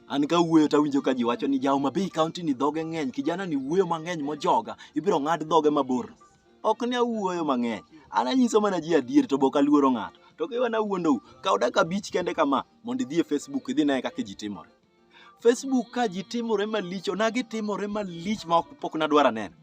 An ka wuoyo to awinjo ka ji wacho ni jaoma Bay County ni dhoge ng'eny, kijana ni wuoyo mang'eny mojoga, ibiro ng'ad dhoge mabor. Ok ne awuoyo mang'eny. An anyiso mana ji adier to bok aluoro ng'ato. To kiwa na wuondou, kaw dakika 5 kende kama mondo idhi e Facebook idhi ne kaka ji timore. Facebook ka ji timore malich, onagi timore malich ma pok nadwara neno.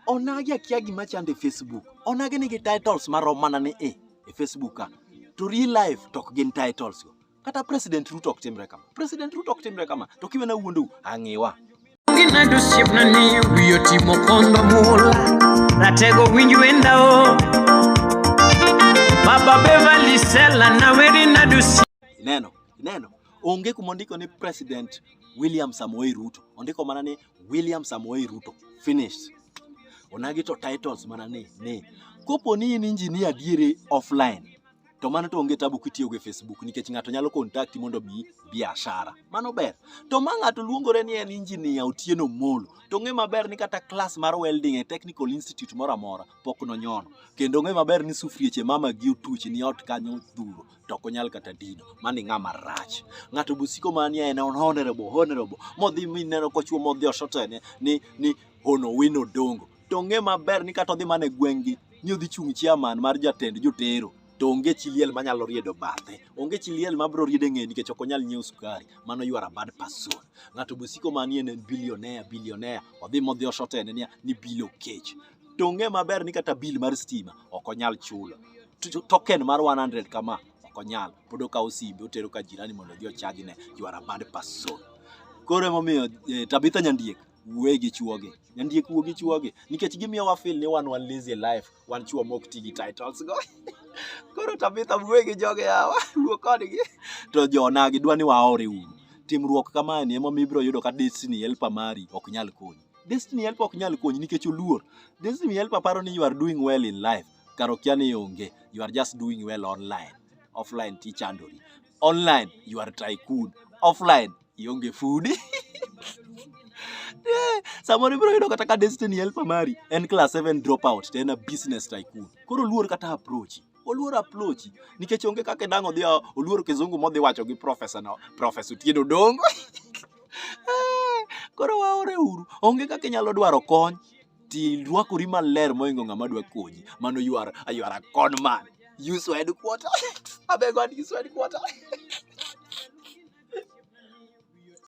Onagi akia gima chande e Facebook. Onagi nigi titles marom mana ni e Facebook ka. To real life tok gin titles go. Kata President Ruto ok timre kama. President Ruto ok timre kama. To kiwa na wuondou, ang'iwa. Ginado siepna ni wiyo timo kondo mula ratego winj wenda o Baba Beverly Sela na weri nado Neno. Onge kumondiko ni President William Samoei Ruto. Ondiko mana ni William Samoei Ruto. Finished. Onagi to titles mana ni. Kopo ni in engineer diere offline. To mano to onge tabu kitiyo go Facebook nikech ng'ato nyalo contact mondo bi biashara. Mano ber. To ma ng'ato luongore ni en engineer Otieno Molo. To ng'e maber ni kata class mar welding e Technical Institute moro amora pok nonyono. Kendo ng'e maber ni sufrieche mama gi otuchi ni ot kanyo dhuro. To ok onyal kata dino. Mani ng'ama rach. Ng'ato busiko mania en honorable. Modhi mineno kochuo modhi oshotene ni hono wino dongo. To ng'e maber ni kata odhi mane gweng'gi ni odhi chung' chairman mar jatend jotero. To onge chiliel manyalo riedo bathe. Onge chiliel mabro riede ng'e nikech ok onyal nyiewo sukari. Mano you are a bad person. Ng'ato busiko manie en billionaire. Odhi modhi oshotene ni bilo kech. To ng'e maber ni kata bill mar stima ok onyal chulo. Token mar 100 kama ok onyal. Pod okawo simbe otero ka jirani mondo odhi ochagi ne. You are a bad person. Koro emomiyo Tabitha Nyandiek wuoye gi chuoge. Nyandiek wuo gi chuoge nikech gimiyo wa feel ni wan lazy life, wan chuo mok tigi titles go. Koro Tabitha wuoye gi joge yawa, wuo kodgi. To jonagi dwa ni waore uru. Timruok kama ni ema ibiro yudo ka Destiny Helper mari ok nyal konyi. Destiny Helper ok nyal konyi nikech oluor. Destiny Helper paro ni you are doing well in life. Karo kia ni onge. You are just doing well online. Offline ti chandori. Online you are tycoon. Offline ionge food. Samoro ibiro yudo kata ka Destiny Helper mari en class 7 dropout to en a business tycoon. Koro oluor kata approach. Oluor approach nikech onge kaka dango dhi oluor kizungu modhi wacho gi professor Otieno Dongo. Koro waore uru. Onge kaka nyalo dwaro kony ti rwakori maler moingo ng'ama dwa konyi. Mano you are a con man. Use headquarter. Abeg wan use headquarter.